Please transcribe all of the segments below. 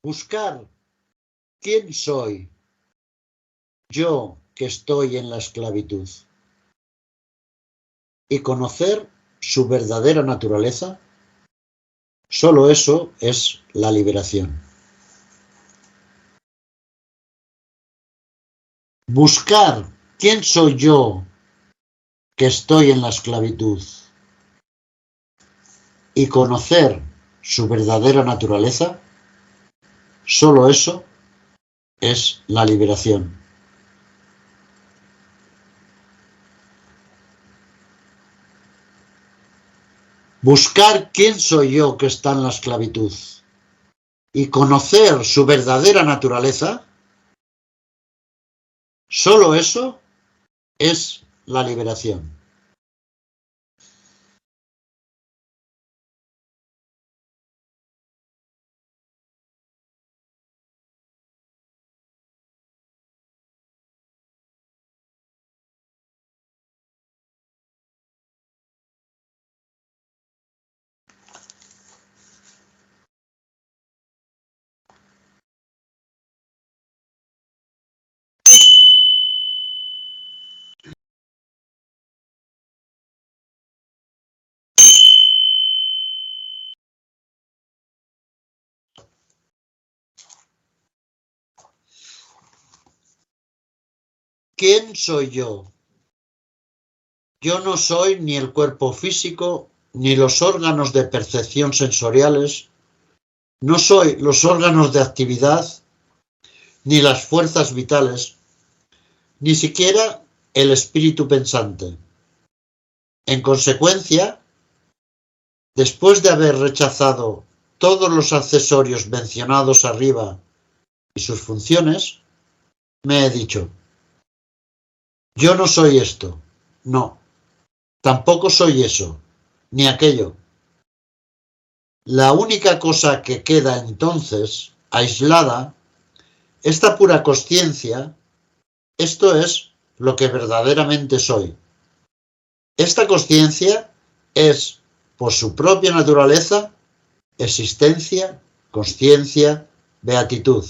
Buscar quién soy yo que estoy en la esclavitud y conocer su verdadera naturaleza, solo eso es la liberación. Buscar quién soy yo que estoy en la esclavitud y conocer su verdadera naturaleza, solo eso es la liberación. Buscar quién soy yo que está en la esclavitud y conocer su verdadera naturaleza, solo eso es la liberación. ¿Quién soy yo? Yo no soy ni el cuerpo físico, ni los órganos de percepción sensoriales, no soy los órganos de actividad, ni las fuerzas vitales, ni siquiera el espíritu pensante. En consecuencia, después de haber rechazado todos los accesorios mencionados arriba y sus funciones, me he dicho, yo no soy esto, no, tampoco soy eso, ni aquello. La única cosa que queda entonces, aislada, esta pura consciencia, esto es lo que verdaderamente soy. Esta consciencia es, por su propia naturaleza, existencia, consciencia, beatitud.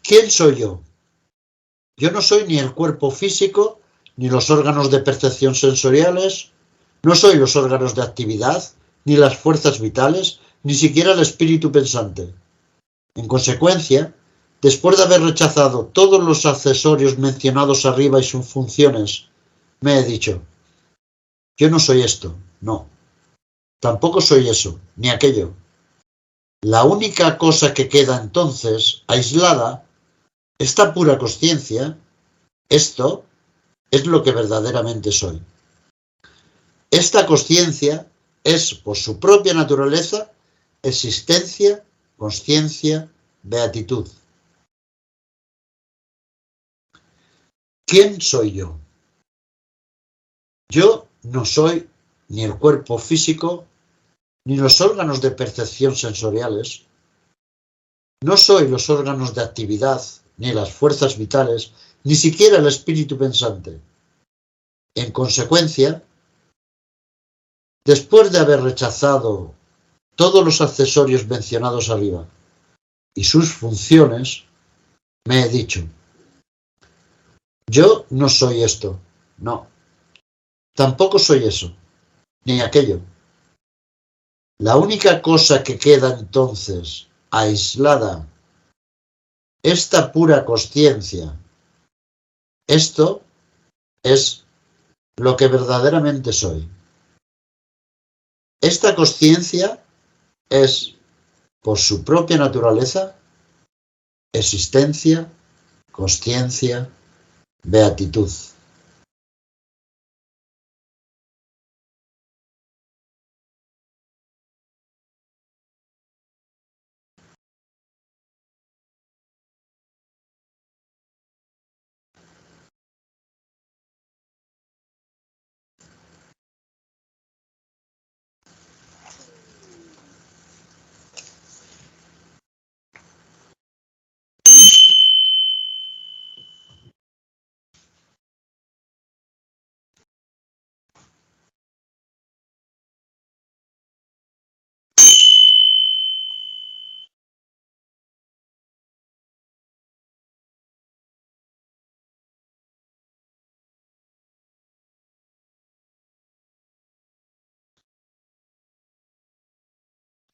¿Quién soy yo? Yo no soy ni el cuerpo físico, ni los órganos de percepción sensoriales, no soy los órganos de actividad, ni las fuerzas vitales, ni siquiera el espíritu pensante. En consecuencia, después de haber rechazado todos los accesorios mencionados arriba y sus funciones, me he dicho, yo no soy esto, no, tampoco soy eso, ni aquello. La única cosa que queda entonces, aislada, esta pura consciencia, esto es lo que verdaderamente soy. Esta consciencia es, por su propia naturaleza, existencia, consciencia, beatitud. ¿Quién soy yo? Yo no soy ni el cuerpo físico, ni los órganos de percepción sensoriales, no soy los órganos de actividad, ni las fuerzas vitales, ni siquiera el espíritu pensante. En consecuencia, después de haber rechazado todos los accesorios mencionados arriba y sus funciones, me he dicho, yo no soy esto, no, tampoco soy eso, ni aquello. La única cosa que queda entonces, aislada, esta pura consciencia, esto es lo que verdaderamente soy. Esta consciencia es, por su propia naturaleza, existencia, consciencia, beatitud.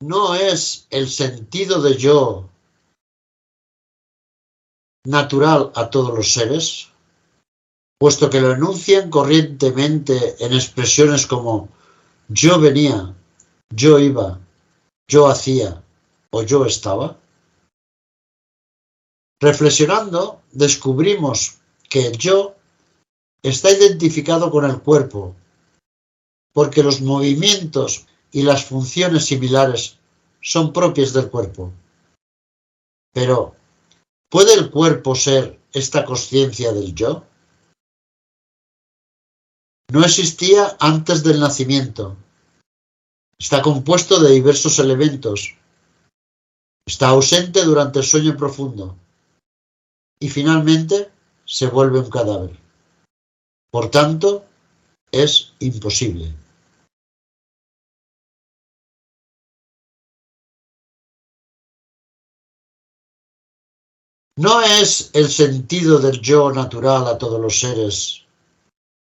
no es el sentido de yo natural a todos los seres, puesto que lo enuncian corrientemente en expresiones como yo venía, yo iba, yo hacía o yo estaba. Reflexionando, descubrimos que el yo está identificado con el cuerpo, porque los movimientos y las funciones similares son propias del cuerpo. Pero, ¿puede el cuerpo ser esta consciencia del yo? No existía antes del nacimiento. Está compuesto de diversos elementos. Está ausente durante el sueño profundo. Y finalmente se vuelve un cadáver. Por tanto, es imposible. No es el sentido del yo natural a todos los seres,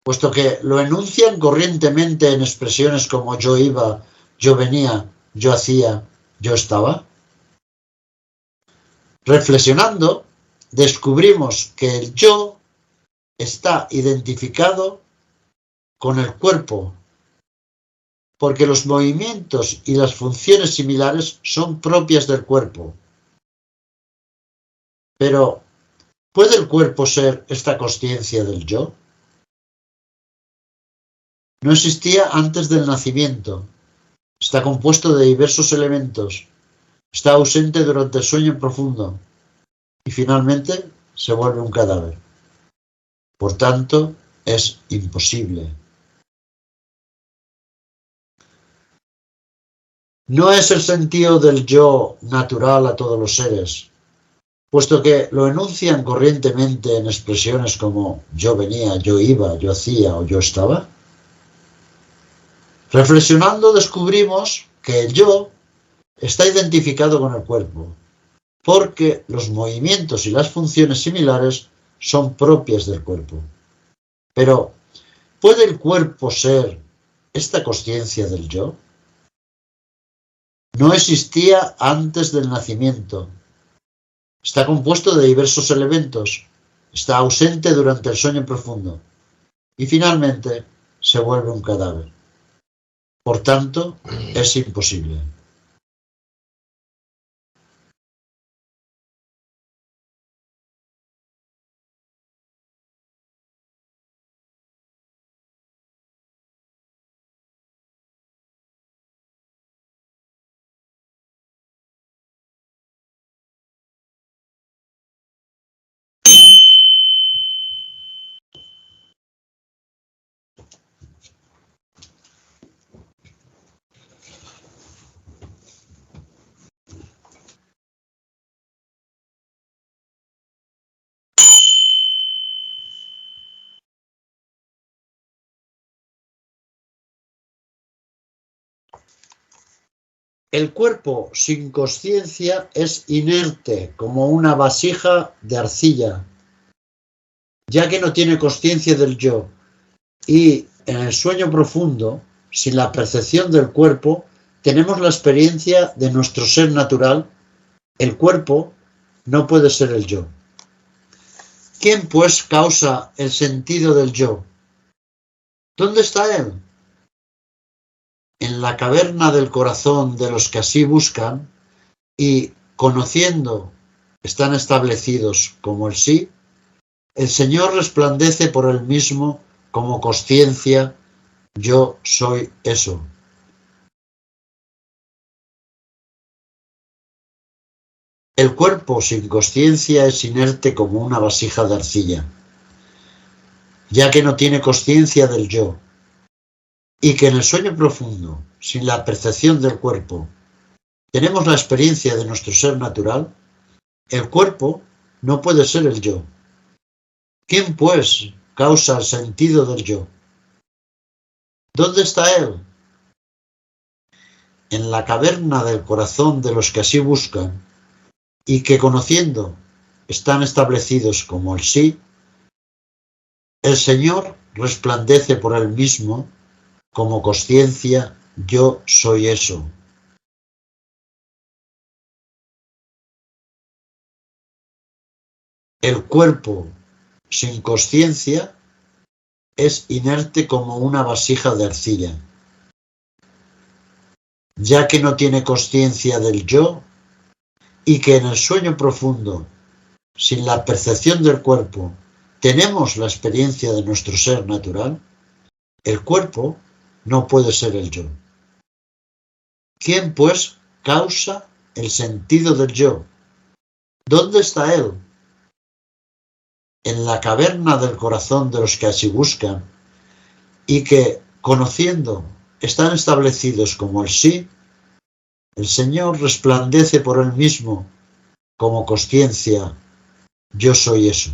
puesto que lo enuncian corrientemente en expresiones como yo iba, yo venía, yo hacía, yo estaba. Reflexionando, descubrimos que el yo está identificado con el cuerpo, porque los movimientos y las funciones similares son propias del cuerpo. Pero, ¿puede el cuerpo ser esta consciencia del yo? No existía antes del nacimiento. Está compuesto de diversos elementos. Está ausente durante el sueño profundo. Y finalmente se vuelve un cadáver. Por tanto, es imposible. No es el sentido del yo natural a todos los seres, puesto que lo enuncian corrientemente en expresiones como yo venía, yo iba, yo hacía o yo estaba. Reflexionando descubrimos que el yo está identificado con el cuerpo, porque los movimientos y las funciones similares son propias del cuerpo. Pero, ¿puede el cuerpo ser esta consciencia del yo? No existía antes del nacimiento. Está compuesto de diversos elementos. Está ausente durante el sueño profundo. Y finalmente se vuelve un cadáver. Por tanto, es imposible. El cuerpo sin consciencia es inerte como una vasija de arcilla, ya que no tiene consciencia del yo, y en el sueño profundo, sin la percepción del cuerpo, tenemos la experiencia de nuestro ser natural. El cuerpo no puede ser el yo. ¿Quién pues causa el sentido del yo? ¿Dónde está él? En la caverna del corazón de los que así buscan y, conociendo, están establecidos como el sí, el Señor resplandece por él mismo como consciencia, yo soy eso. El cuerpo sin consciencia es inerte como una vasija de arcilla, ya que no tiene consciencia del yo, y que en el sueño profundo, sin la percepción del cuerpo, tenemos la experiencia de nuestro ser natural. El cuerpo no puede ser el yo. ¿Quién, pues, causa el sentido del yo? ¿Dónde está él? En la caverna del corazón de los que así buscan, y que conociendo están establecidos como el sí, el Señor resplandece por él mismo como consciencia, yo soy eso. El cuerpo sin consciencia es inerte como una vasija de arcilla, ya que no tiene consciencia del yo y que en el sueño profundo, sin la percepción del cuerpo, tenemos la experiencia de nuestro ser natural. El cuerpo no puede ser el yo. ¿Quién, pues, causa el sentido del yo? ¿Dónde está él? En la caverna del corazón de los que así buscan y que, conociendo, están establecidos como el sí. El Señor resplandece por él mismo como consciencia. Yo soy eso.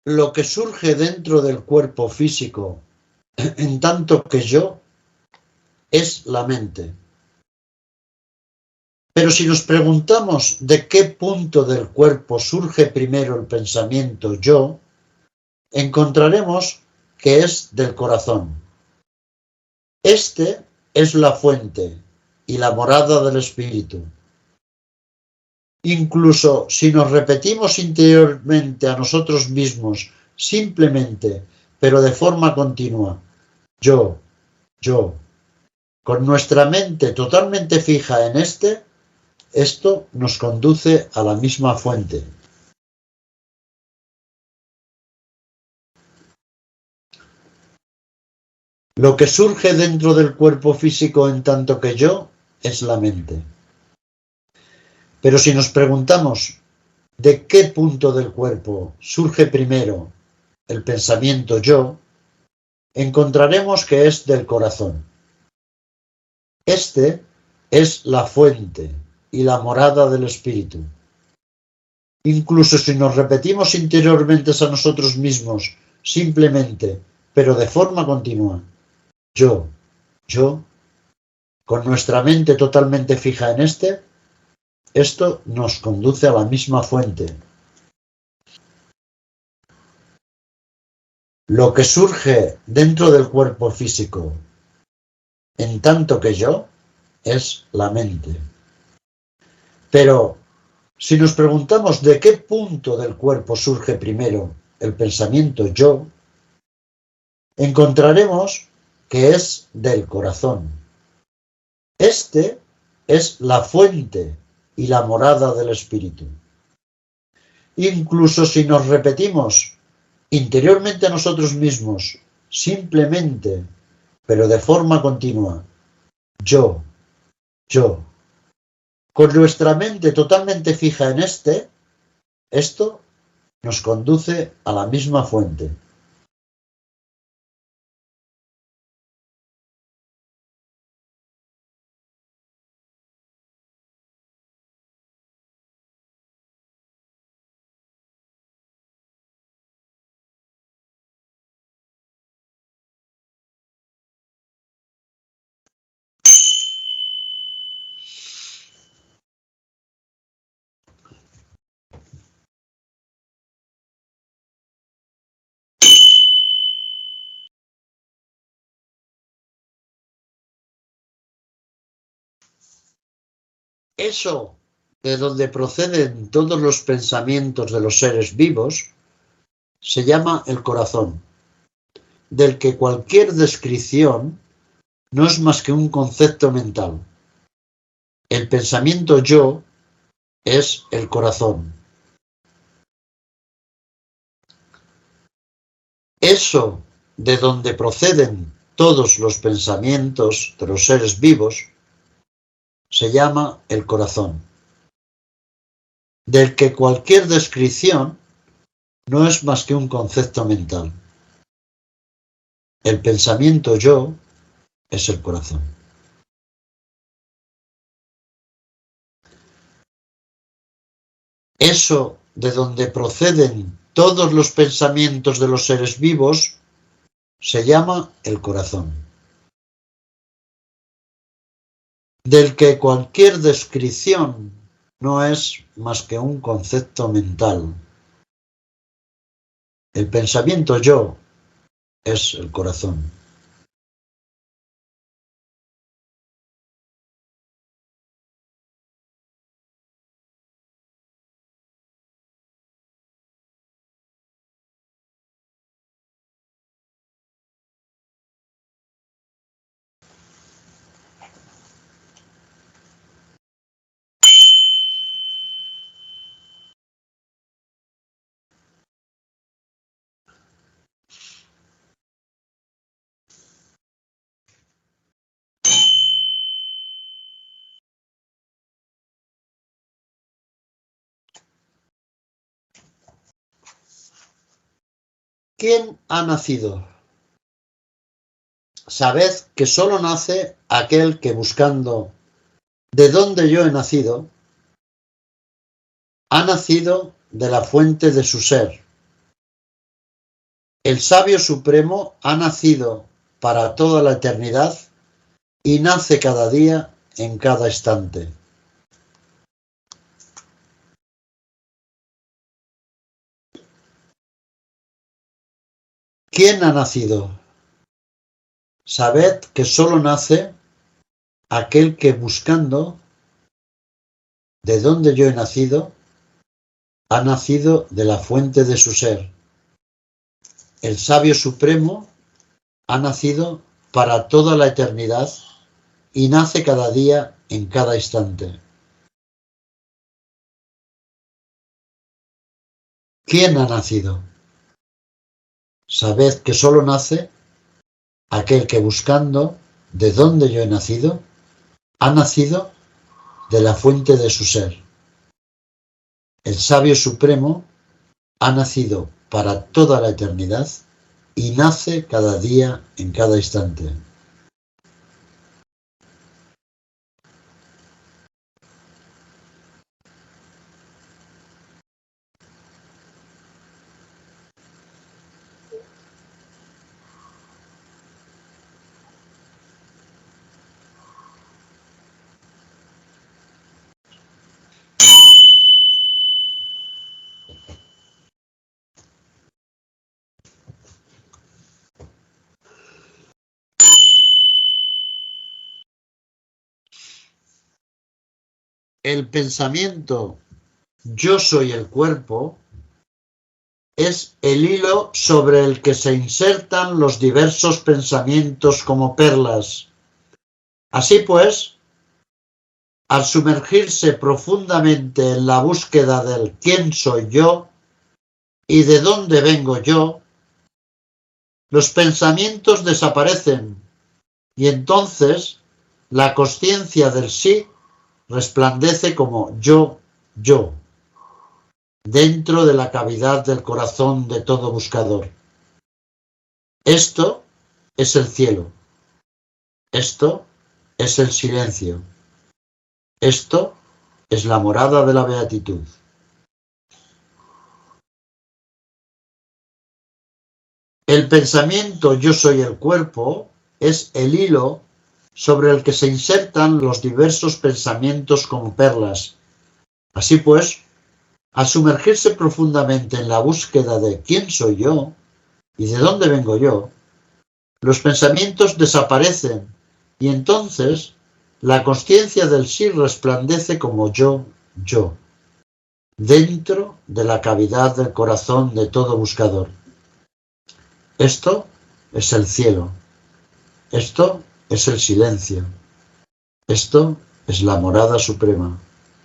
Lo que surge dentro del cuerpo físico, en tanto que yo, es la mente. Pero si nos preguntamos de qué punto del cuerpo surge primero el pensamiento yo, encontraremos que es del corazón. Este es la fuente y la morada del espíritu. Incluso si nos repetimos interiormente a nosotros mismos, simplemente, pero de forma continua, yo, con nuestra mente totalmente fija en esto nos conduce a la misma fuente. Lo que surge dentro del cuerpo físico en tanto que yo es la mente. Pero si nos preguntamos de qué punto del cuerpo surge primero el pensamiento yo, encontraremos que es del corazón. Este es la fuente y la morada del espíritu. Incluso si nos repetimos interiormente a nosotros mismos, simplemente, pero de forma continua, yo, con nuestra mente totalmente fija en esto nos conduce a la misma fuente. Lo que surge dentro del cuerpo físico, en tanto que yo, es la mente. Pero si nos preguntamos de qué punto del cuerpo surge primero el pensamiento yo, encontraremos que es del corazón. Este es la fuente y la morada del espíritu. Incluso si nos repetimos interiormente a nosotros mismos, simplemente, pero de forma continua, yo, con nuestra mente totalmente fija en esto nos conduce a la misma fuente. Eso de donde proceden todos los pensamientos de los seres vivos se llama el corazón, del que cualquier descripción no es más que un concepto mental. El pensamiento yo es el corazón. Eso de donde proceden todos los pensamientos de los seres vivos se llama el corazón, del que cualquier descripción no es más que un concepto mental. El pensamiento yo es el corazón. Eso de donde proceden todos los pensamientos de los seres vivos se llama el corazón, del que cualquier descripción no es más que un concepto mental. El pensamiento yo es el corazón. ¿Quién ha nacido? Sabed que sólo nace aquel que buscando de dónde yo he nacido, ha nacido de la fuente de su ser. El sabio supremo ha nacido para toda la eternidad y nace cada día en cada instante. ¿Quién ha nacido? Sabed que sólo nace aquel que buscando de dónde yo he nacido, ha nacido de la fuente de su ser. El sabio supremo ha nacido para toda la eternidad y nace cada día en cada instante. ¿Quién ha nacido? Sabed que sólo nace aquel que buscando de dónde yo he nacido, ha nacido de la fuente de su ser. El sabio supremo ha nacido para toda la eternidad y nace cada día en cada instante. El pensamiento yo soy el cuerpo es el hilo sobre el que se insertan los diversos pensamientos como perlas. Así pues, al sumergirse profundamente en la búsqueda del quién soy yo y de dónde vengo yo, los pensamientos desaparecen y entonces la consciencia del sí resplandece como yo, dentro de la cavidad del corazón de todo buscador. Esto es el cielo. Esto es el silencio. Esto es la morada de la beatitud. El pensamiento yo soy el cuerpo es el hilo sobre el que se insertan los diversos pensamientos como perlas. Así pues, al sumergirse profundamente en la búsqueda de quién soy yo y de dónde vengo yo, los pensamientos desaparecen y entonces la consciencia del sí resplandece como yo, dentro de la cavidad del corazón de todo buscador. Esto es el cielo. Esto es el silencio. Esto es la morada suprema,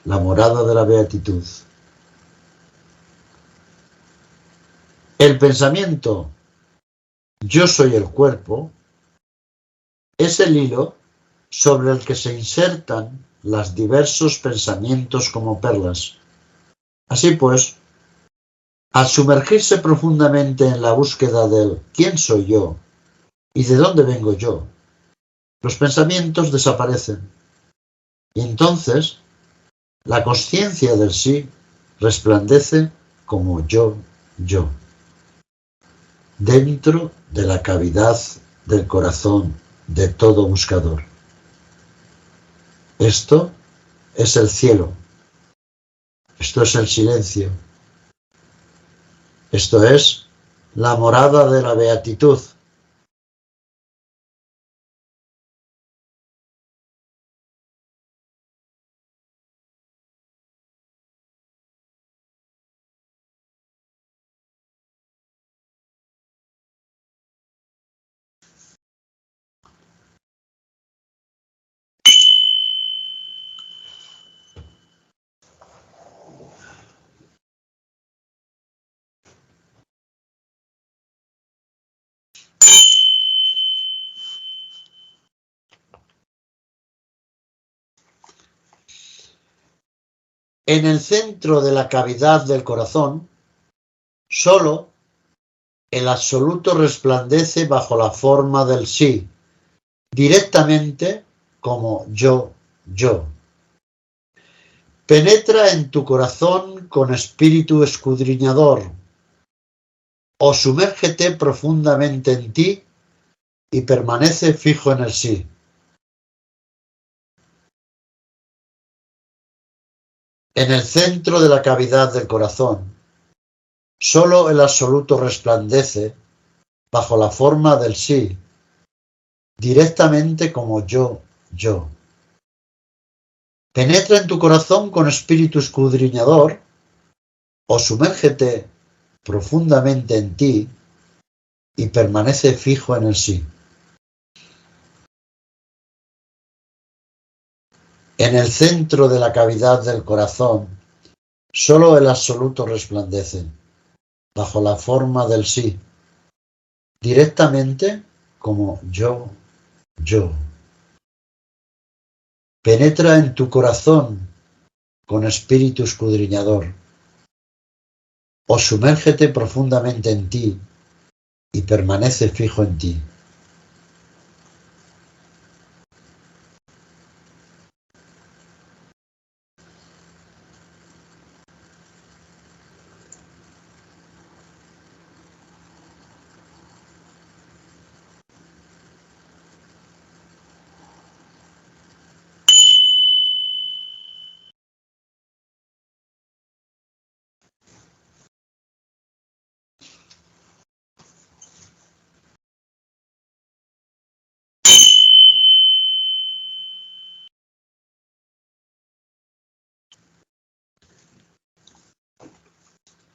la morada de la beatitud. El pensamiento yo soy el cuerpo es el hilo sobre el que se insertan los diversos pensamientos como perlas. Así pues, al sumergirse profundamente en la búsqueda del quién soy yo ¿Y de dónde vengo yo? Los pensamientos desaparecen. Y entonces la consciencia del sí resplandece como yo, dentro de la cavidad del corazón de todo buscador. Esto es el cielo. Esto es el silencio. Esto es la morada de la beatitud. En el centro de la cavidad del corazón, solo el absoluto resplandece bajo la forma del sí, directamente como yo. Penetra en tu corazón con espíritu escudriñador, o sumérgete profundamente en ti y permanece fijo en el sí. En el centro de la cavidad del corazón, solo el absoluto resplandece bajo la forma del sí, directamente como yo. Penetra en tu corazón con espíritu escudriñador, o sumérgete profundamente en ti y permanece fijo en el sí. En el centro de la cavidad del corazón, solo el absoluto resplandece, bajo la forma del sí, directamente como yo. Penetra en tu corazón con espíritu escudriñador, o sumérgete profundamente en ti y permanece fijo en ti.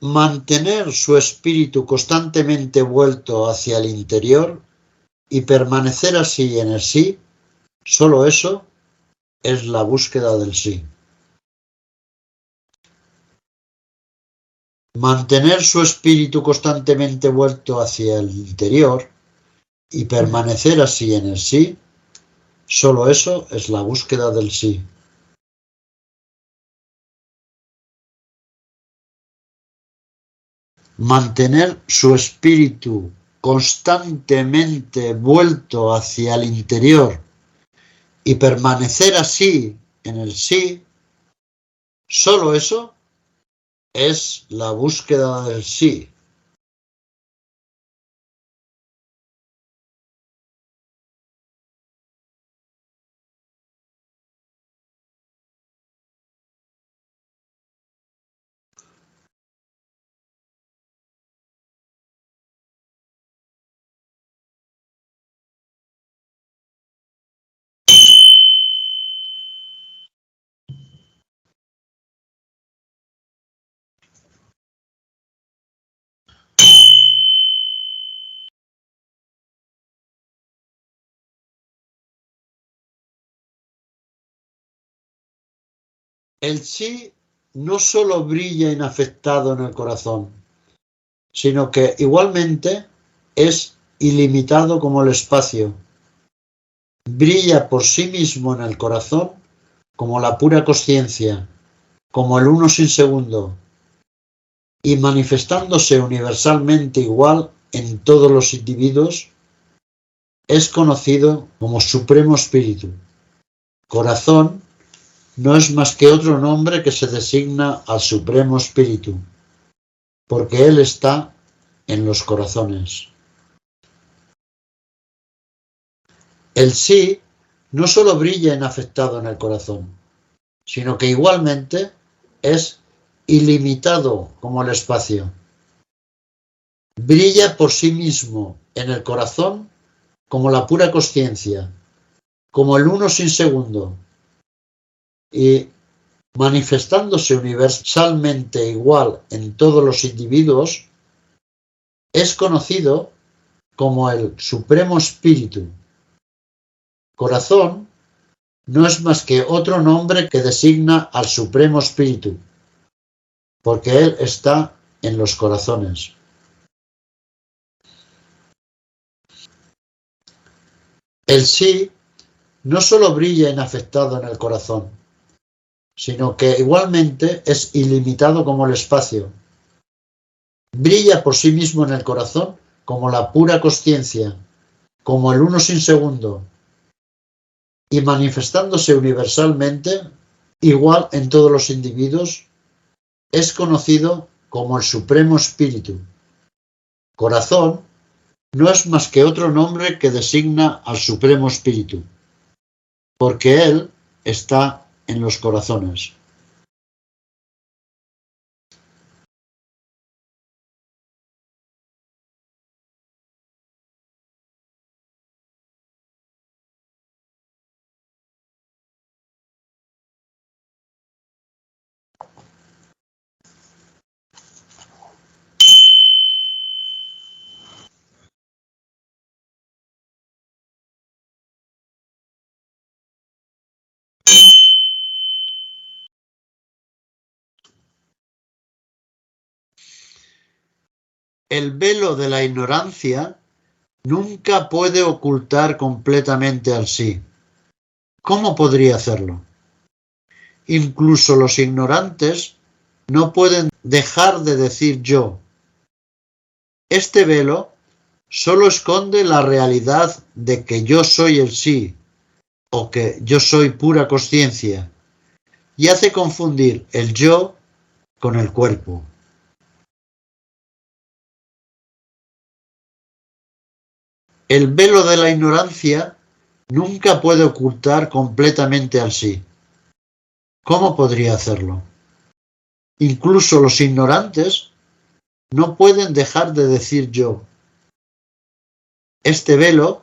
Mantener su espíritu constantemente vuelto hacia el interior y permanecer así en el sí, solo eso es la búsqueda del sí. Mantener su espíritu constantemente vuelto hacia el interior y permanecer así en el sí, solo eso es la búsqueda del sí. Mantener su espíritu constantemente vuelto hacia el interior y permanecer así en el sí, solo eso es la búsqueda del sí. El sí no solo brilla inafectado en el corazón, sino que igualmente es ilimitado como el espacio. Brilla por sí mismo en el corazón como la pura consciencia, como el uno sin segundo, y manifestándose universalmente igual en todos los individuos, es conocido como Supremo Espíritu. Corazón no es más que otro nombre que se designa al Supremo Espíritu, porque Él está en los corazones. El sí no solo brilla inafectado en el corazón, sino que igualmente es ilimitado como el espacio. Brilla por sí mismo en el corazón como la pura consciencia, como el uno sin segundo, y manifestándose universalmente igual en todos los individuos, es conocido como el Supremo Espíritu. Corazón no es más que otro nombre que designa al Supremo Espíritu, porque Él está en los corazones. El sí no solo brilla inafectado en el corazón, sino que igualmente es ilimitado como el espacio. Brilla por sí mismo en el corazón como la pura consciencia, como el uno sin segundo, y manifestándose universalmente, igual en todos los individuos, es conocido como el Supremo Espíritu. Corazón no es más que otro nombre que designa al Supremo Espíritu, porque Él está en los corazones. El velo de la ignorancia nunca puede ocultar completamente al sí. ¿Cómo podría hacerlo? Incluso los ignorantes no pueden dejar de decir yo. Este velo solo esconde la realidad de que yo soy el sí, o que yo soy pura consciencia, y hace confundir el yo con el cuerpo. El velo de la ignorancia nunca puede ocultar completamente al sí. ¿Cómo podría hacerlo? Incluso los ignorantes no pueden dejar de decir yo. Este velo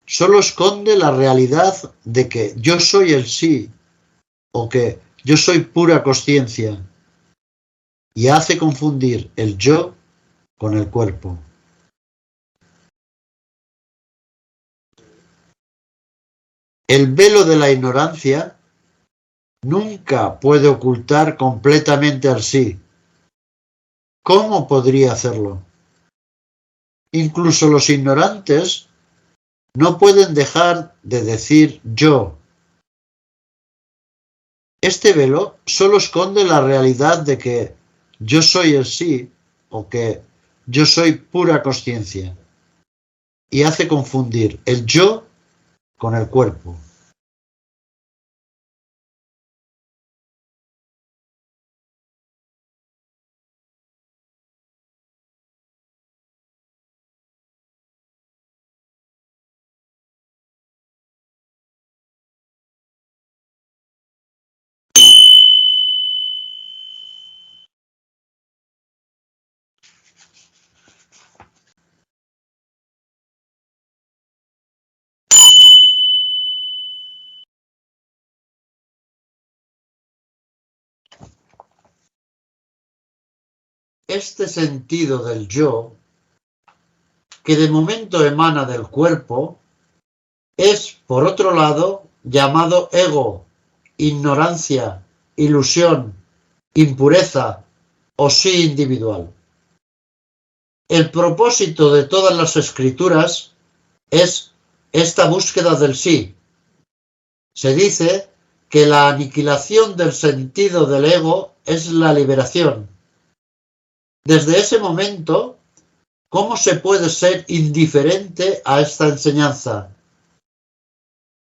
solo esconde la realidad de que yo soy el sí, o que yo soy pura consciencia, y hace confundir el yo con el cuerpo. El velo de la ignorancia nunca puede ocultar completamente al sí. ¿Cómo podría hacerlo? Incluso los ignorantes no pueden dejar de decir yo. Este velo solo esconde la realidad de que yo soy el sí, o que yo soy pura consciencia, y hace confundir el yo con el cuerpo. Este sentido del yo, que de momento emana del cuerpo, es, por otro lado, llamado ego, ignorancia, ilusión, impureza o sí individual. El propósito de todas las escrituras es esta búsqueda del sí. Se dice que la aniquilación del sentido del ego es la liberación. Desde ese momento ¿Cómo se puede ser indiferente a esta enseñanza?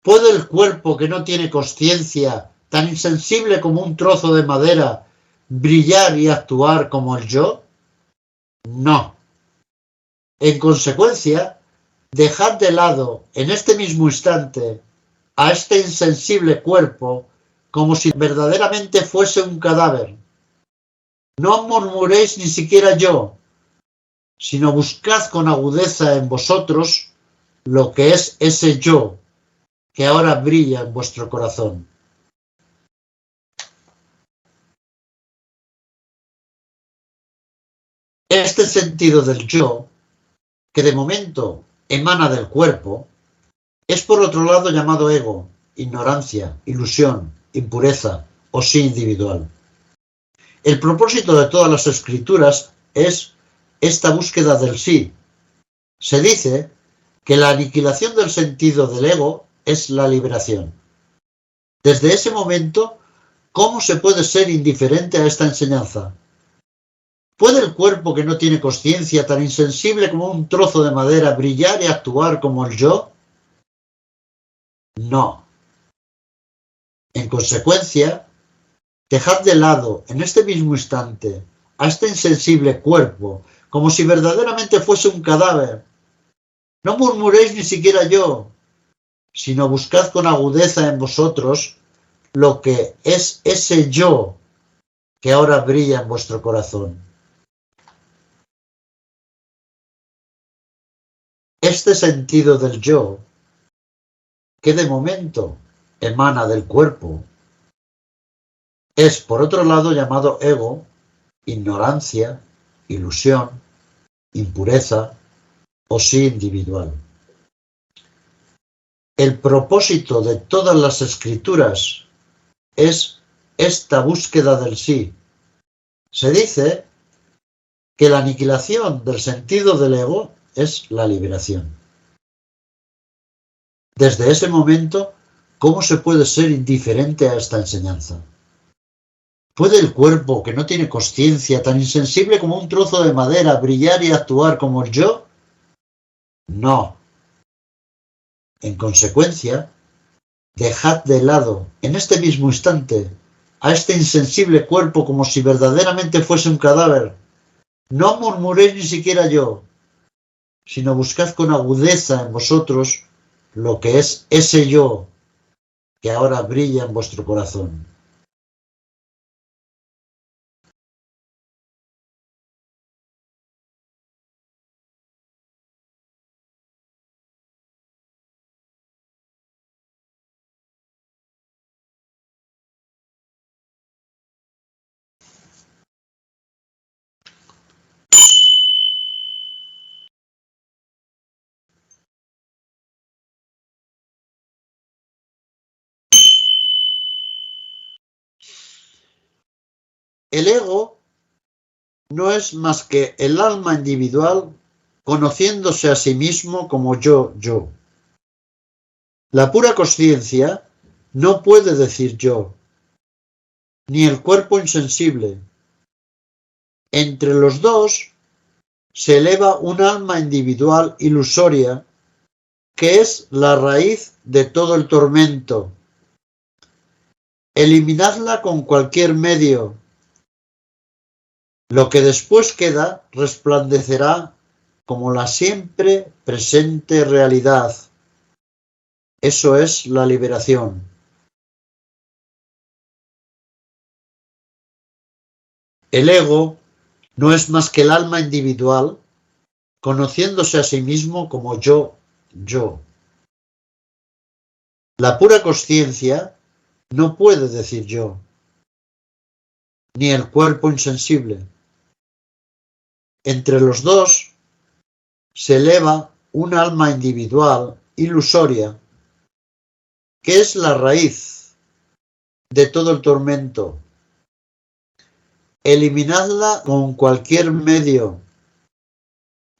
¿Puede el cuerpo que no tiene consciencia, tan insensible como un trozo de madera, brillar y actuar como el yo? No. En consecuencia, dejad de lado en este mismo instante a este insensible cuerpo como si verdaderamente fuese un cadáver. No murmuréis ni siquiera yo, sino buscad con agudeza en vosotros lo que es ese yo que ahora brilla en vuestro corazón. Este sentido del yo, que de momento emana del cuerpo, es por otro lado llamado ego, ignorancia, ilusión, impureza o sí individual. El propósito de todas las escrituras es esta búsqueda del sí. Se dice que la aniquilación del sentido del ego es la liberación. Desde ese momento, ¿cómo se puede ser indiferente a esta enseñanza? ¿Puede el cuerpo que no tiene consciencia, tan insensible como un trozo de madera, brillar y actuar como el yo? No. En consecuencia, dejad de lado, en este mismo instante, a este insensible cuerpo, como si verdaderamente fuese un cadáver. No murmuréis ni siquiera yo, sino buscad con agudeza en vosotros lo que es ese yo que ahora brilla en vuestro corazón. Este sentido del yo, que de momento emana del cuerpo, es por otro lado llamado ego, ignorancia, ilusión, impureza o sí individual. El propósito de todas las escrituras es esta búsqueda del sí. Se dice que la aniquilación del sentido del ego es la liberación. Desde ese momento, ¿cómo se puede ser indiferente a esta enseñanza? ¿Puede el cuerpo que no tiene consciencia, tan insensible como un trozo de madera, brillar y actuar como el yo? No. En consecuencia, dejad de lado, en este mismo instante, a este insensible cuerpo como si verdaderamente fuese un cadáver. No murmuréis ni siquiera yo, sino buscad con agudeza en vosotros lo que es ese yo que ahora brilla en vuestro corazón. El ego no es más que el alma individual conociéndose a sí mismo como yo. La pura consciencia no puede decir yo, ni el cuerpo insensible. Entre los dos se eleva un alma individual ilusoria que es la raíz de todo el tormento. Eliminadla con cualquier medio. Lo que después queda resplandecerá como la siempre presente realidad. Eso es la liberación. El ego no es más que el alma individual conociéndose a sí mismo como yo. La pura consciencia no puede decir yo, ni el cuerpo insensible. Entre los dos se eleva un alma individual ilusoria que es la raíz de todo el tormento. Eliminadla con cualquier medio.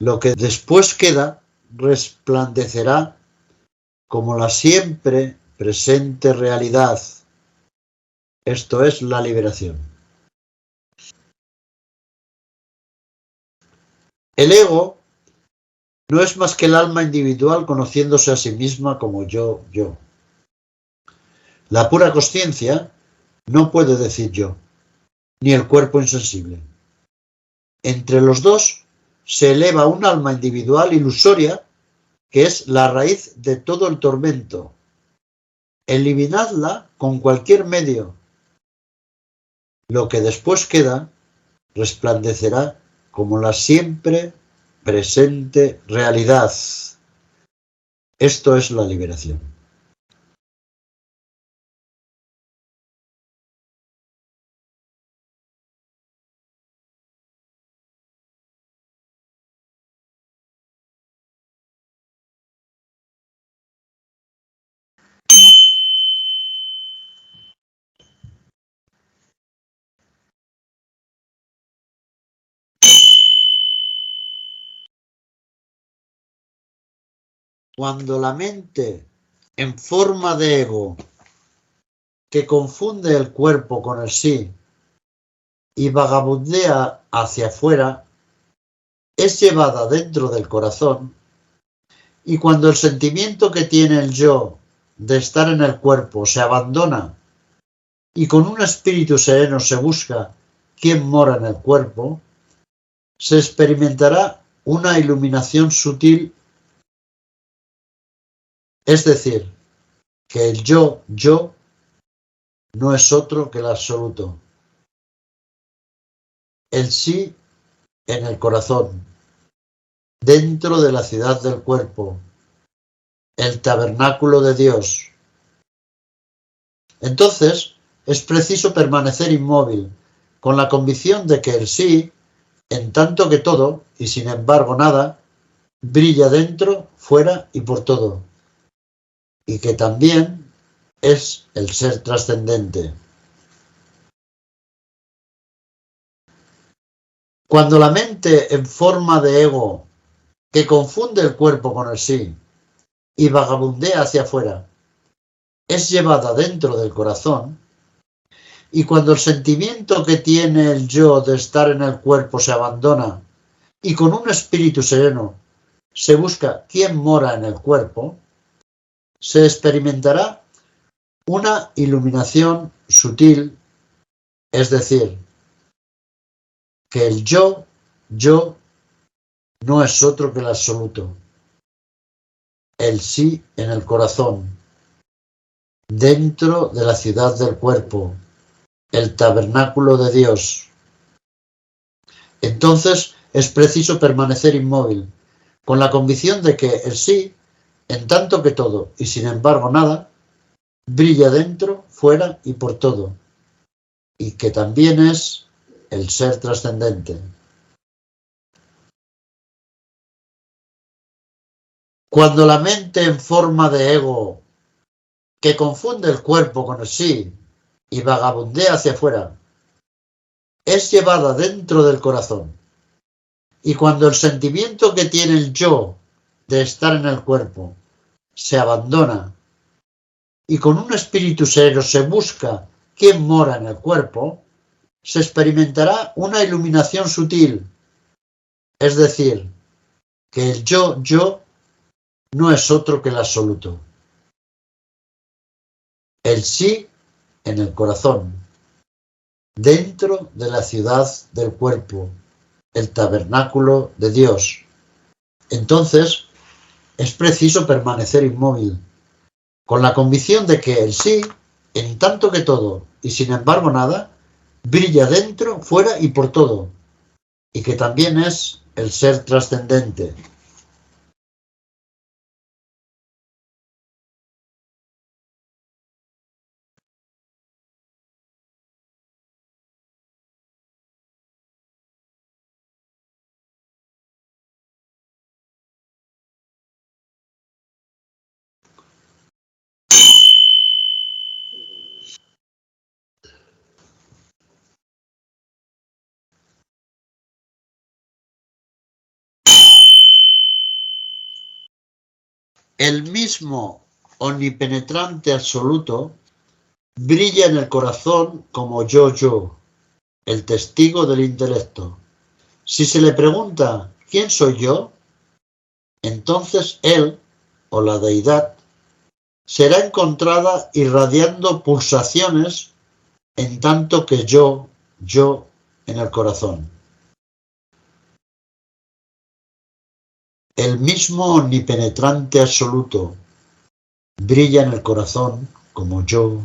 Lo que después queda resplandecerá como la siempre presente realidad. Esto es la liberación. El ego no es más que el alma individual conociéndose a sí misma como yo. La pura consciencia no puede decir yo, ni el cuerpo insensible. Entre los dos se eleva un alma individual ilusoria que es la raíz de todo el tormento. Eliminadla con cualquier medio. Lo que después queda resplandecerá como la siempre presente realidad. Esto es la liberación. Cuando la mente en forma de ego que confunde el cuerpo con el sí y vagabundea hacia afuera, es llevada dentro del corazón, y cuando el sentimiento que tiene el yo de estar en el cuerpo se abandona y con un espíritu sereno se busca quién mora en el cuerpo, se experimentará una iluminación sutil, es decir, que el yo no es otro que el absoluto, el sí en el corazón, dentro de la ciudad del cuerpo, el tabernáculo de Dios. Entonces es preciso permanecer inmóvil, con la convicción de que el sí, en tanto que todo, y sin embargo nada, brilla dentro, fuera y por todo, y que también es el ser trascendente. Cuando la mente en forma de ego que confunde el cuerpo con el sí y vagabundea hacia afuera es llevada dentro del corazón, y cuando el sentimiento que tiene el yo de estar en el cuerpo se abandona y con un espíritu sereno se busca quién mora en el cuerpo, se experimentará una iluminación sutil, es decir, que el yo no es otro que el absoluto, el sí en el corazón, dentro de la ciudad del cuerpo, el tabernáculo de Dios. Entonces es preciso permanecer inmóvil, con la convicción de que el sí, en tanto que todo y sin embargo nada, brilla dentro, fuera y por todo, y que también es el ser trascendente. Cuando la mente en forma de ego que confunde el cuerpo con el sí y vagabundea hacia afuera es llevada dentro del corazón, y cuando el sentimiento que tiene el yo de estar en el cuerpo se abandona y con un espíritu sereno se busca quién mora en el cuerpo, se experimentará una iluminación sutil, es decir, que el yo no es otro que el absoluto, el sí en el corazón, dentro de la ciudad del cuerpo, el tabernáculo de Dios. Entonces es preciso permanecer inmóvil, con la convicción de que el sí, en tanto que todo y sin embargo nada, brilla dentro, fuera y por todo, y que también es el ser trascendente. El mismo omnipenetrante absoluto brilla en el corazón como yo, el testigo del intelecto. Si se le pregunta ¿quién soy yo?, entonces él o la deidad será encontrada irradiando pulsaciones en tanto que yo en el corazón. El mismo omnipenetrante absoluto brilla en el corazón como yo.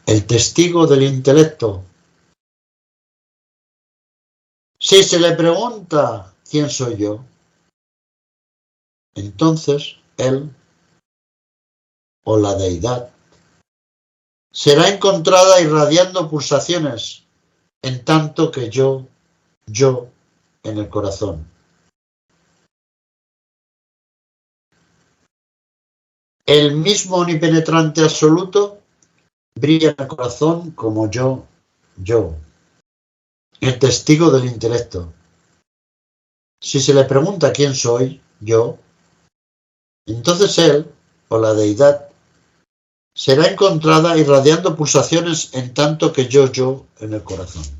El testigo del intelecto. Si se le pregunta quién soy yo, entonces él o la deidad será encontrada irradiando pulsaciones en tanto que yo en el corazón. El mismo omnipenetrante absoluto brilla en el corazón como yo. El testigo del intelecto. Si se le pregunta quién soy, yo, entonces él o la deidad será encontrada irradiando pulsaciones en tanto que yo en el corazón.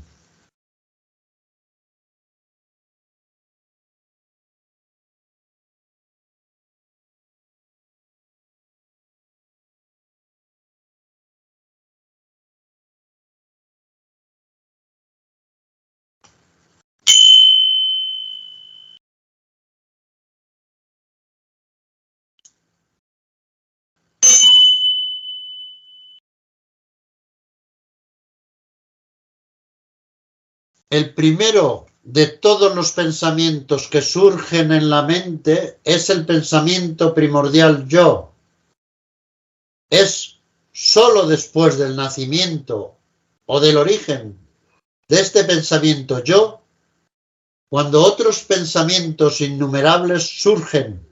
El primero de todos los pensamientos que surgen en la mente es el pensamiento primordial yo. Es sólo después del nacimiento o del origen de este pensamiento yo cuando otros pensamientos innumerables surgen,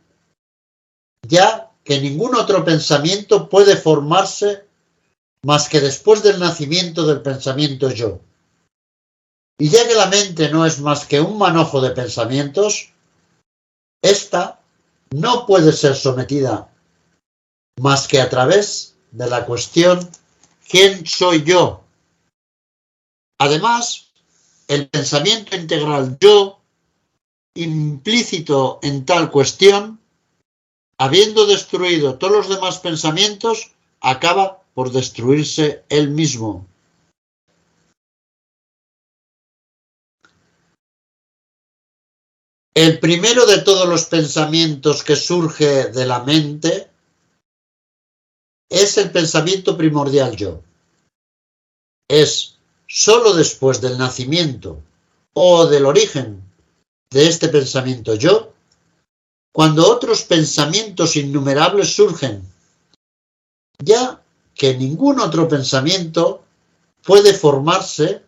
ya que ningún otro pensamiento puede formarse más que después del nacimiento del pensamiento yo. Y ya que la mente no es más que un manojo de pensamientos, ésta no puede ser sometida más que a través de la cuestión ¿quién soy yo? Además, el pensamiento integral yo, implícito en tal cuestión, habiendo destruido todos los demás pensamientos, acaba por destruirse él mismo. El primero de todos los pensamientos que surge de la mente es el pensamiento primordial yo. Es sólo después del nacimiento o del origen de este pensamiento yo, cuando otros pensamientos innumerables surgen, ya que ningún otro pensamiento puede formarse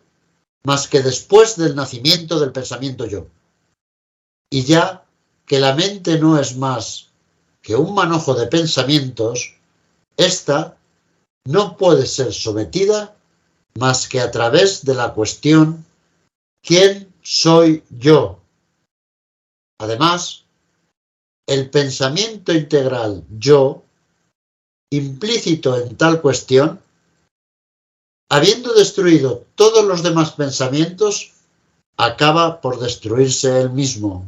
más que después del nacimiento del pensamiento yo. Y ya que la mente no es más que un manojo de pensamientos, ésta no puede ser sometida más que a través de la cuestión ¿quién soy yo? Además, el pensamiento integral yo, implícito en tal cuestión, habiendo destruido todos los demás pensamientos, acaba por destruirse él mismo.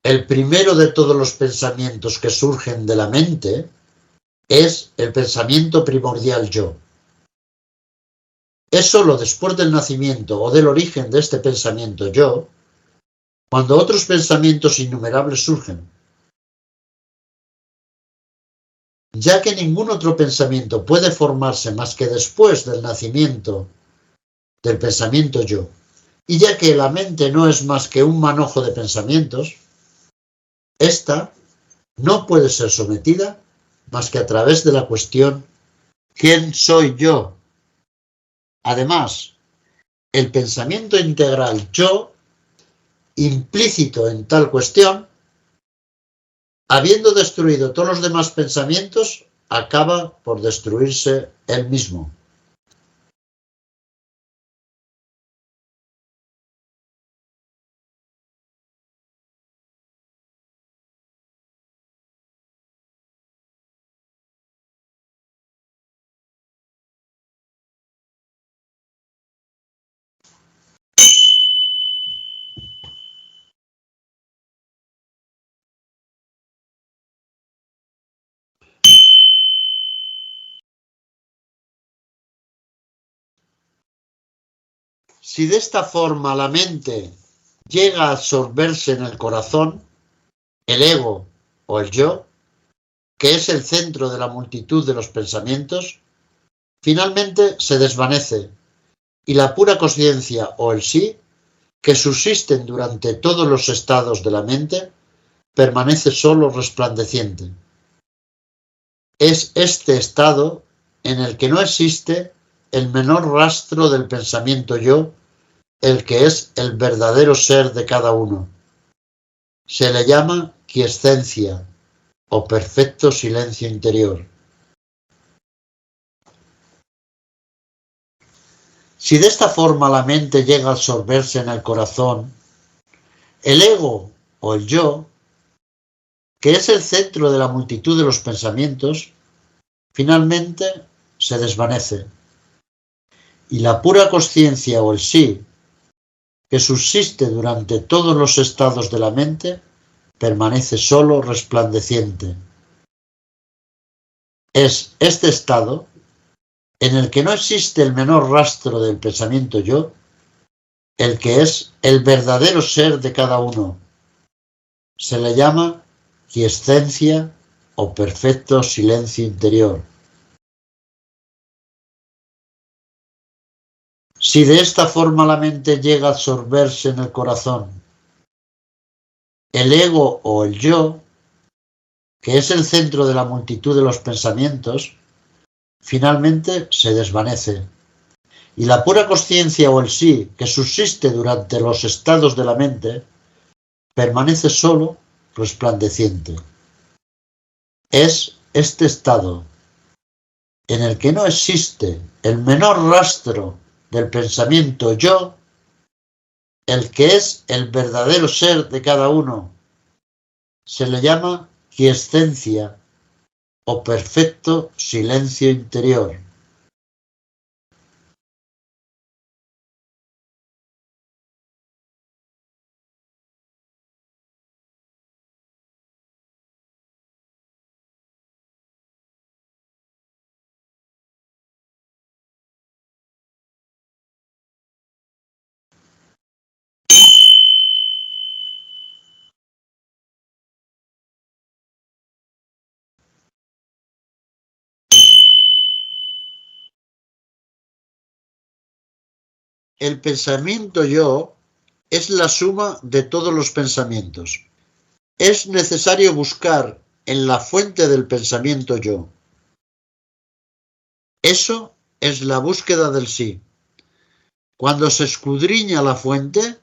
El primero de todos los pensamientos que surgen de la mente es el pensamiento primordial yo. Es sólo después del nacimiento o del origen de este pensamiento yo, cuando otros pensamientos innumerables surgen, ya que ningún otro pensamiento puede formarse más que después del nacimiento del pensamiento yo, y ya que la mente no es más que un manojo de pensamientos, ésta no puede ser sometida más que a través de la cuestión ¿quién soy yo? Además, el pensamiento integral yo, implícito en tal cuestión, habiendo destruido todos los demás pensamientos, acaba por destruirse él mismo. Si de esta forma la mente llega a absorberse en el corazón, el ego o el yo, que es el centro de la multitud de los pensamientos, finalmente se desvanece y la pura conciencia o el sí, que subsisten durante todos los estados de la mente, permanece solo resplandeciente. Es este estado en el que no existe el menor rastro del pensamiento yo, el que es el verdadero ser de cada uno. Se le llama quiescencia o perfecto silencio interior. Si de esta forma la mente llega a absorberse en el corazón, el ego o el yo, que es el centro de la multitud de los pensamientos, finalmente se desvanece. Y la pura conciencia o el sí, que subsiste durante todos los estados de la mente, permanece solo resplandeciente. Es este estado, en el que no existe el menor rastro del pensamiento yo, el que es el verdadero ser de cada uno. Se le llama quiescencia o perfecto silencio interior. Si de esta forma la mente llega a absorberse en el corazón, el ego o el yo, que es el centro de la multitud de los pensamientos, finalmente se desvanece. Y la pura conciencia o el sí, que subsiste durante los estados de la mente, permanece solo resplandeciente. Es este estado en el que no existe el menor rastro del pensamiento yo, el que es el verdadero ser de cada uno. Se le llama quiescencia o perfecto silencio interior. El pensamiento yo es la suma de todos los pensamientos. Es necesario buscar en la fuente del pensamiento yo. Eso es la búsqueda del sí. Cuando se escudriña la fuente,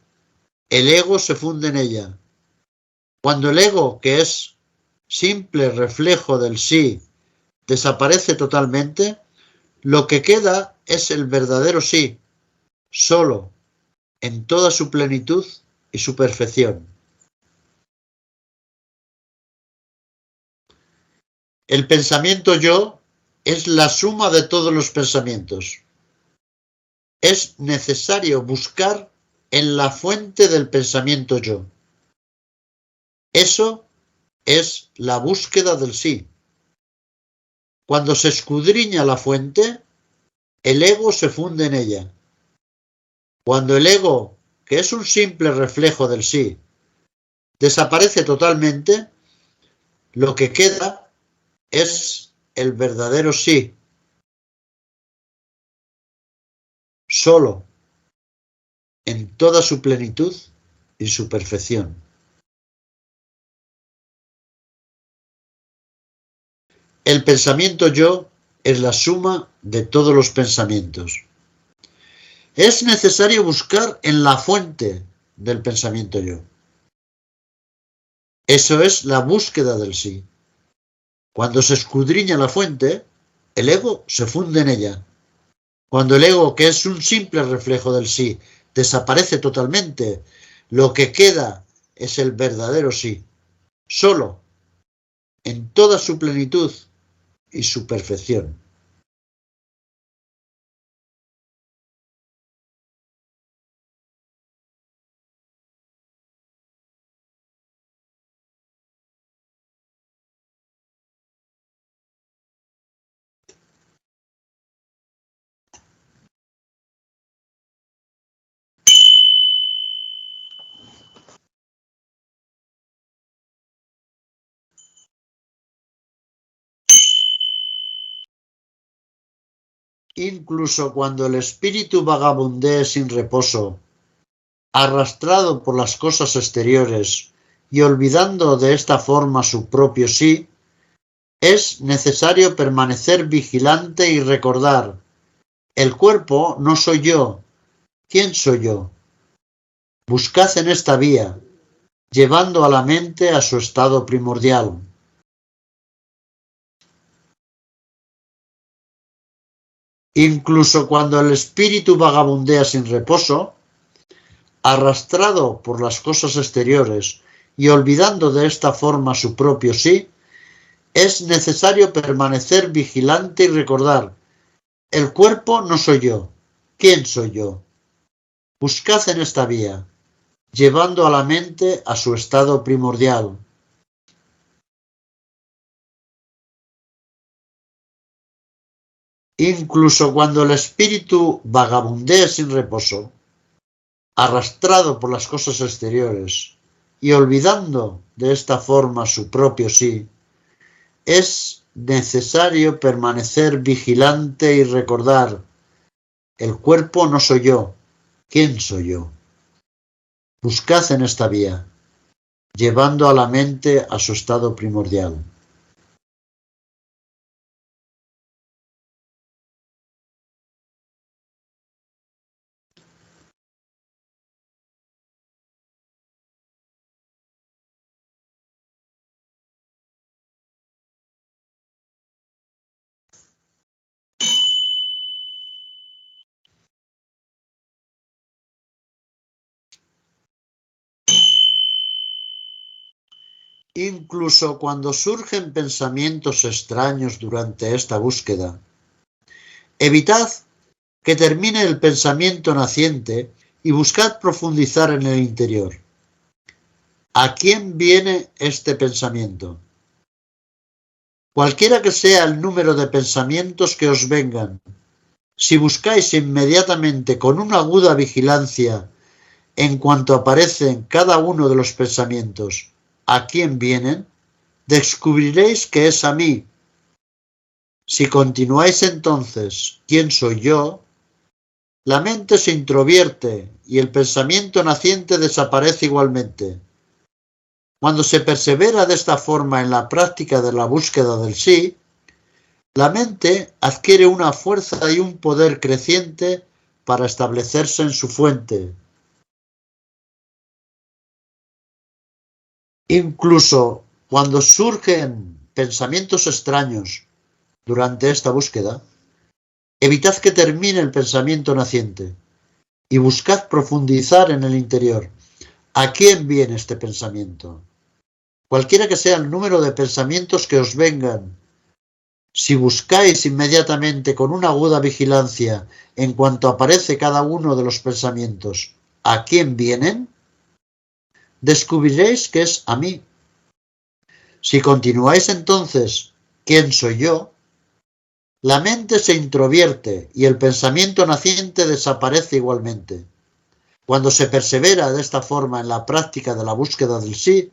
el ego se funde en ella. Cuando el ego, que es simple reflejo del sí, desaparece totalmente, lo que queda es el verdadero sí, solo, en toda su plenitud y su perfección. El pensamiento yo es la suma de todos los pensamientos. Es necesario buscar en la fuente del pensamiento yo. Eso es la búsqueda del sí. Cuando se escudriña la fuente, el ego se funde en ella. Cuando el ego, que es un simple reflejo del sí, desaparece totalmente, lo que queda es el verdadero sí, solo, en toda su plenitud y su perfección. El pensamiento yo es la suma de todos los pensamientos. Es necesario buscar en la fuente del pensamiento yo. Eso es la búsqueda del sí. Cuando se escudriña la fuente, el ego se funde en ella. Cuando el ego, que es un simple reflejo del sí, desaparece totalmente, lo que queda es el verdadero sí, solo, en toda su plenitud y su perfección. Incluso cuando el espíritu vagabundee sin reposo, arrastrado por las cosas exteriores y olvidando de esta forma su propio sí, es necesario permanecer vigilante y recordar: el cuerpo no soy yo. ¿Quién soy yo? Buscad en esta vía, llevando a la mente a su estado primordial. Incluso cuando el espíritu vagabundea sin reposo, arrastrado por las cosas exteriores y olvidando de esta forma su propio sí, es necesario permanecer vigilante y recordar: el cuerpo no soy yo. ¿Quién soy yo? Buscad en esta vía, llevando a la mente a su estado primordial. Incluso cuando el espíritu vagabundee sin reposo, arrastrado por las cosas exteriores y olvidando de esta forma su propio sí, es necesario permanecer vigilante y recordar: el cuerpo no soy yo. ¿Quién soy yo? Buscad en esta vía, llevando a la mente a su estado primordial. Incluso cuando surgen pensamientos extraños durante esta búsqueda, evitad que termine el pensamiento naciente y buscad profundizar en el interior. ¿A quién viene este pensamiento? Cualquiera que sea el número de pensamientos que os vengan, si buscáis inmediatamente con una aguda vigilancia en cuanto aparecen cada uno de los pensamientos a quién vienen, descubriréis que es a mí. Si continuáis entonces: ¿quién soy yo?, la mente se introvierte y el pensamiento naciente desaparece igualmente. Cuando se persevera de esta forma en la práctica de la búsqueda del sí, la mente adquiere una fuerza y un poder creciente para establecerse en su fuente. Incluso cuando surgen pensamientos extraños durante esta búsqueda, evitad que termine el pensamiento naciente y buscad profundizar en el interior. ¿A quién viene este pensamiento? Cualquiera que sea el número de pensamientos que os vengan, si buscáis inmediatamente con una aguda vigilancia en cuanto aparece cada uno de los pensamientos a quién vienen, descubriréis que es a mí. Si continuáis entonces: ¿quién soy yo?, la mente se introvierte y el pensamiento naciente desaparece igualmente. Cuando se persevera de esta forma en la práctica de la búsqueda del sí,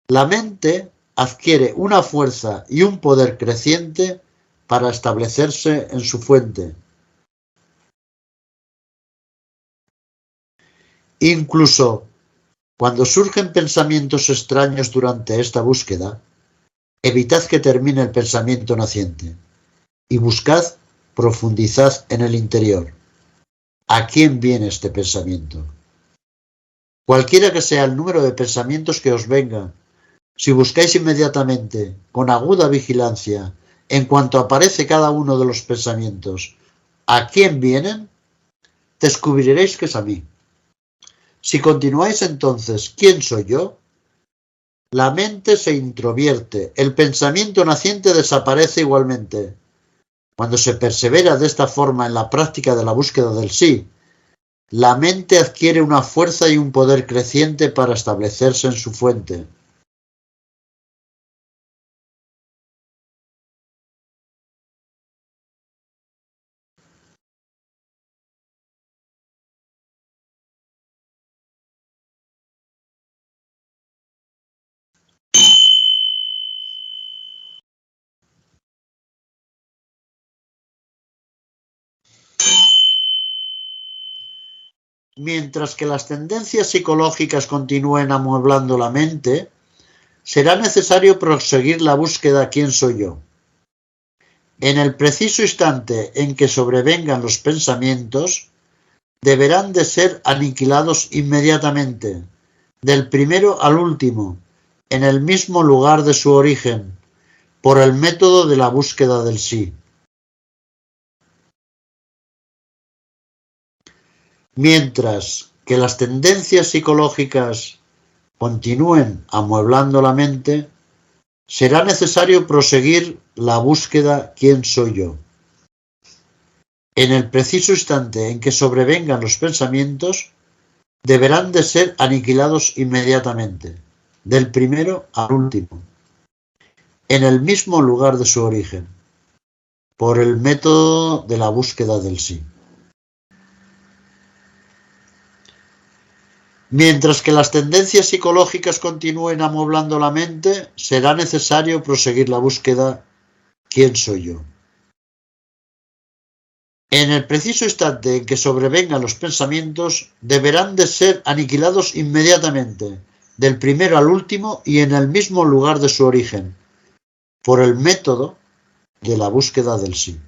la mente adquiere una fuerza y un poder creciente para establecerse en su fuente. Incluso cuando surgen pensamientos extraños durante esta búsqueda, evitad que termine el pensamiento naciente y buscad profundizad en el interior. ¿A quién viene este pensamiento? Cualquiera que sea el número de pensamientos que os vengan, si buscáis inmediatamente, con aguda vigilancia, en cuanto aparece cada uno de los pensamientos a quién vienen, descubriréis que es a mí. Si continuáis entonces: ¿quién soy yo?, la mente se introvierte, el pensamiento naciente desaparece igualmente. Cuando se persevera de esta forma en la práctica de la búsqueda del sí, la mente adquiere una fuerza y un poder creciente para establecerse en su fuente. Mientras que las tendencias psicológicas continúen amueblando la mente, será necesario proseguir la búsqueda ¿quién soy yo? En el preciso instante en que sobrevengan los pensamientos, deberán de ser aniquilados inmediatamente, del primero al último, en el mismo lugar de su origen, por el método de la búsqueda del sí. Mientras que las tendencias psicológicas continúen amueblando la mente, será necesario proseguir la búsqueda ¿quién soy yo? En el preciso instante en que sobrevengan los pensamientos, deberán de ser aniquilados inmediatamente, del primero al último, en el mismo lugar de su origen, por el método de la búsqueda del sí. Mientras que las tendencias psicológicas continúen amueblando la mente, será necesario proseguir la búsqueda ¿quién soy yo? En el preciso instante en que sobrevengan los pensamientos, deberán de ser aniquilados inmediatamente, del primero al último y en el mismo lugar de su origen, por el método de la búsqueda del sí.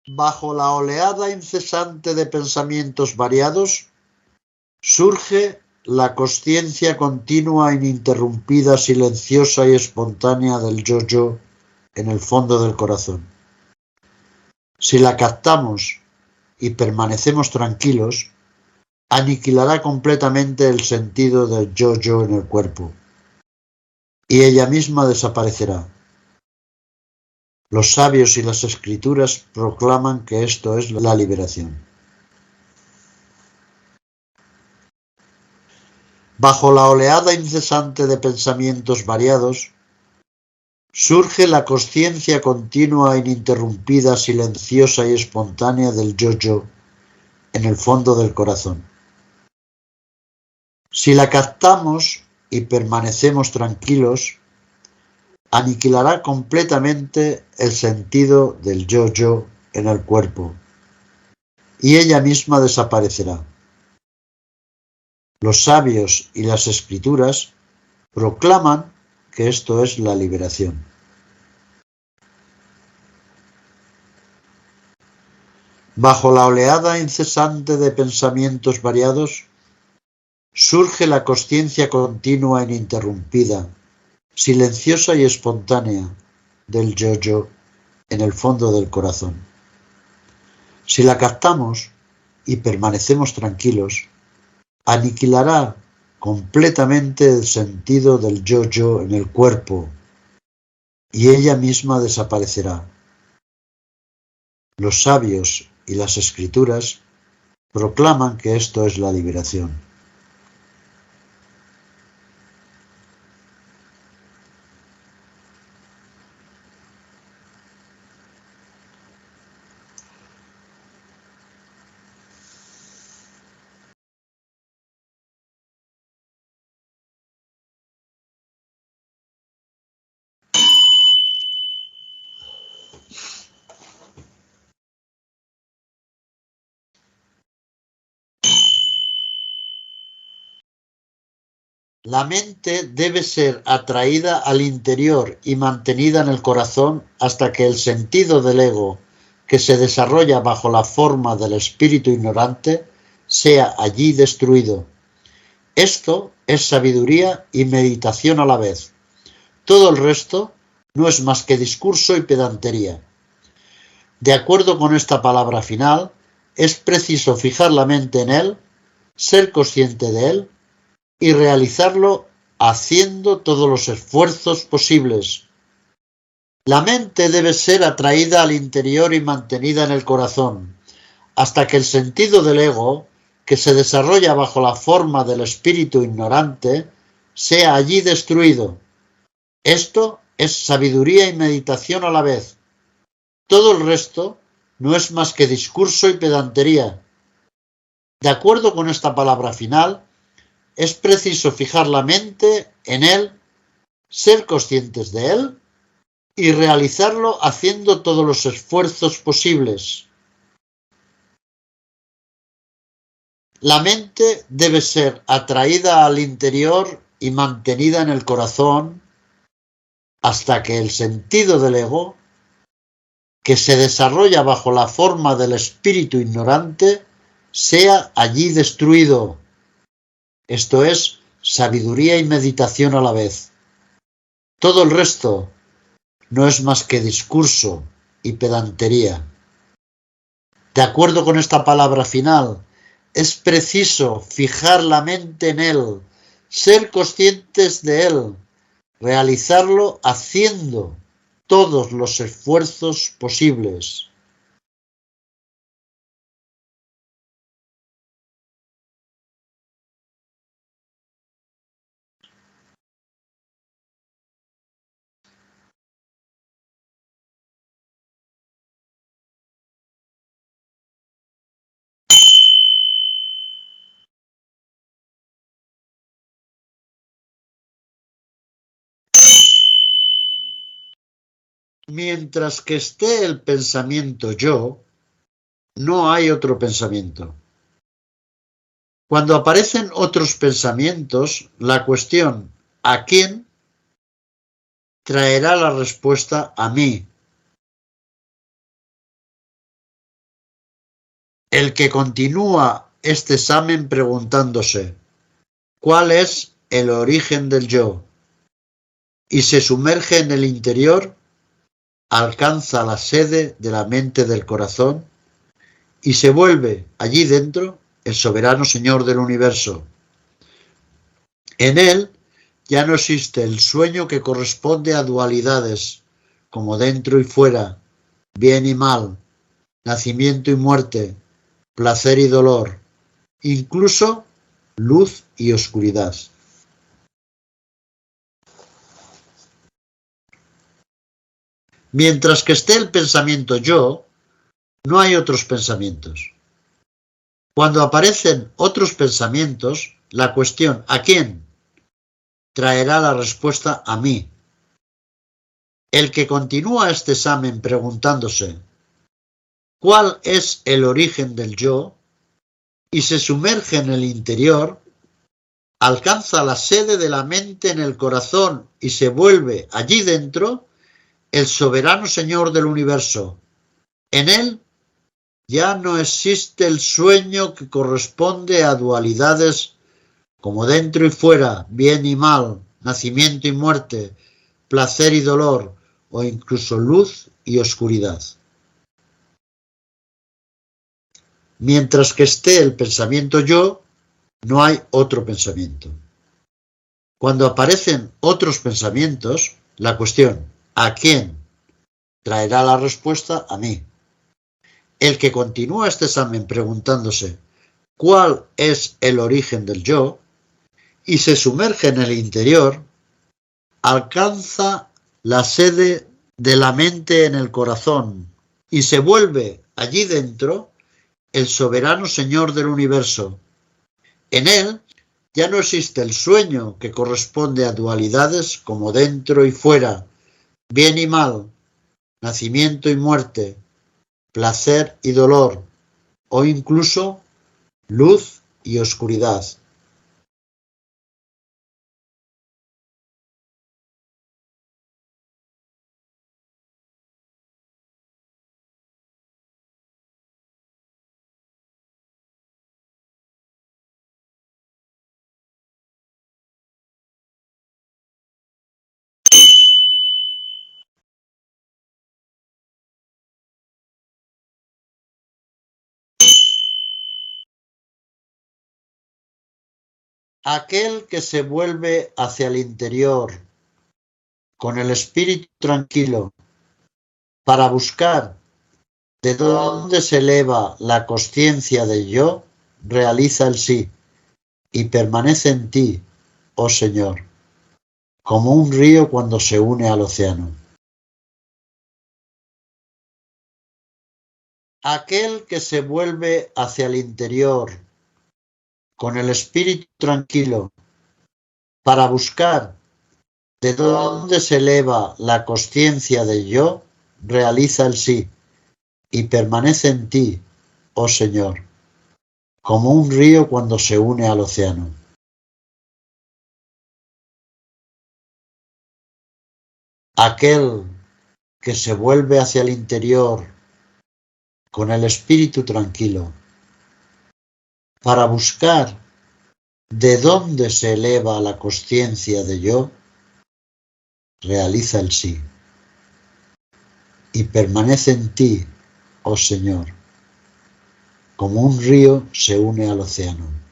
Bajo la oleada incesante de pensamientos variados, surge la consciencia continua, ininterrumpida, silenciosa y espontánea del yo-yo en el fondo del corazón. Si la captamos y permanecemos tranquilos, aniquilará completamente el sentido del yo-yo en el cuerpo, y ella misma desaparecerá. Los sabios y las escrituras proclaman que esto es la liberación. Bajo la oleada incesante de pensamientos variados, surge la consciencia continua, ininterrumpida, silenciosa y espontánea del yo-yo en el fondo del corazón. Si la captamos y permanecemos tranquilos, aniquilará completamente el sentido del yo-yo en el cuerpo, y ella misma desaparecerá. Los sabios y las escrituras proclaman que esto es la liberación. Bajo la oleada incesante de pensamientos variados, surge la consciencia continua e ininterrumpida, silenciosa y espontánea del yo-yo en el fondo del corazón. Si la captamos y permanecemos tranquilos, aniquilará completamente el sentido del yo-yo en el cuerpo y ella misma desaparecerá. Los sabios y las escrituras proclaman que esto es la liberación. La mente debe ser atraída al interior y mantenida en el corazón hasta que el sentido del ego, que se desarrolla bajo la forma del espíritu ignorante, sea allí destruido. Esto es sabiduría y meditación a la vez. Todo el resto no es más que discurso y pedantería. De acuerdo con esta palabra final, es preciso fijar la mente en él, ser consciente de él, y realizarlo haciendo todos los esfuerzos posibles. La mente debe ser atraída al interior y mantenida en el corazón, hasta que el sentido del ego, que se desarrolla bajo la forma del espíritu ignorante, sea allí destruido. Esto es sabiduría y meditación a la vez. Todo el resto no es más que discurso y pedantería. De acuerdo con esta palabra final, es preciso fijar la mente en él, ser conscientes de él y realizarlo haciendo todos los esfuerzos posibles. La mente debe ser atraída al interior y mantenida en el corazón hasta que el sentido del ego, que se desarrolla bajo la forma del espíritu ignorante, sea allí destruido. Esto es sabiduría y meditación a la vez. Todo el resto no es más que discurso y pedantería. De acuerdo con esta palabra final, es preciso fijar la mente en él, ser conscientes de él, realizarlo haciendo todos los esfuerzos posibles. Mientras que esté el pensamiento yo, no hay otro pensamiento. Cuando aparecen otros pensamientos, la cuestión ¿a quién? Traerá la respuesta a mí. El que continúa este examen preguntándose ¿cuál es el origen del yo? Y se sumerge en el interior, alcanza la sede de la mente del corazón y se vuelve allí dentro el soberano Señor del universo. En él ya no existe el sueño que corresponde a dualidades, como dentro y fuera, bien y mal, nacimiento y muerte, placer y dolor, incluso luz y oscuridad. Mientras que esté el pensamiento yo, no hay otros pensamientos. Cuando aparecen otros pensamientos, la cuestión ¿a quién? Traerá la respuesta a mí. El que continúa este examen preguntándose ¿cuál es el origen del yo? Y se sumerge en el interior, alcanza la sede de la mente en el corazón y se vuelve allí dentro el soberano Señor del universo. En él ya no existe el sueño que corresponde a dualidades como dentro y fuera, bien y mal, nacimiento y muerte, placer y dolor, o incluso luz y oscuridad. Mientras que esté el pensamiento yo, no hay otro pensamiento. Cuando aparecen otros pensamientos, la cuestión ¿a quién? Traerá la respuesta a mí. El que continúa este examen preguntándose ¿cuál es el origen del yo? Y se sumerge en el interior, alcanza la sede de la mente en el corazón y se vuelve allí dentro el soberano Señor del universo. En él ya no existe el sueño que corresponde a dualidades como dentro y fuera, bien y mal, nacimiento y muerte, placer y dolor, o incluso luz y oscuridad. Aquel que se vuelve hacia el interior con el espíritu tranquilo para buscar de donde se eleva la consciencia del yo, realiza el sí y permanece en ti, oh Señor, como un río cuando se une al océano. Aquel que se vuelve hacia el interior con el espíritu tranquilo para buscar de dónde se eleva la consciencia del yo, realiza el sí y permanece en ti, oh Señor, como un río cuando se une al océano. Aquel que se vuelve hacia el interior con el espíritu tranquilo para buscar de dónde se eleva la consciencia de yo, realiza el sí y permanece en ti, oh Señor, como un río se une al océano.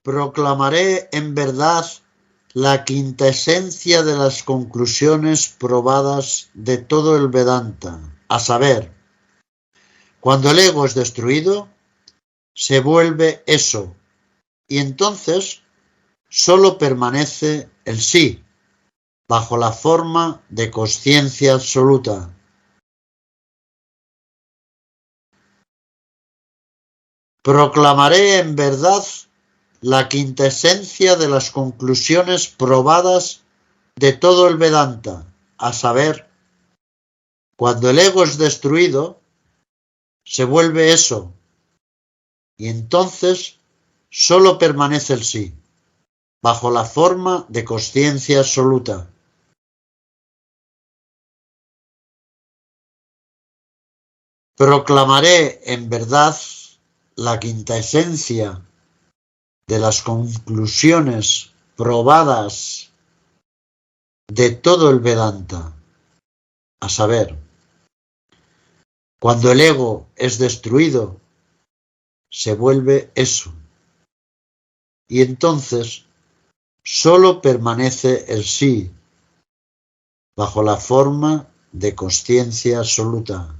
Proclamaré en verdad la quintesencia de las conclusiones probadas de todo el Vedanta, a saber, cuando el ego es destruido, se vuelve eso, y entonces solo permanece el sí, bajo la forma de consciencia absoluta. Proclamaré en verdad la quintesencia de las conclusiones probadas de todo el Vedanta, a saber, cuando el ego es destruido, se vuelve eso, y entonces solo permanece el sí, bajo la forma de consciencia absoluta. Proclamaré en verdad la quintesencia de las conclusiones probadas de todo el Vedanta, a saber, cuando el ego es destruido, se vuelve eso, y entonces solo permanece el sí, bajo la forma de consciencia absoluta.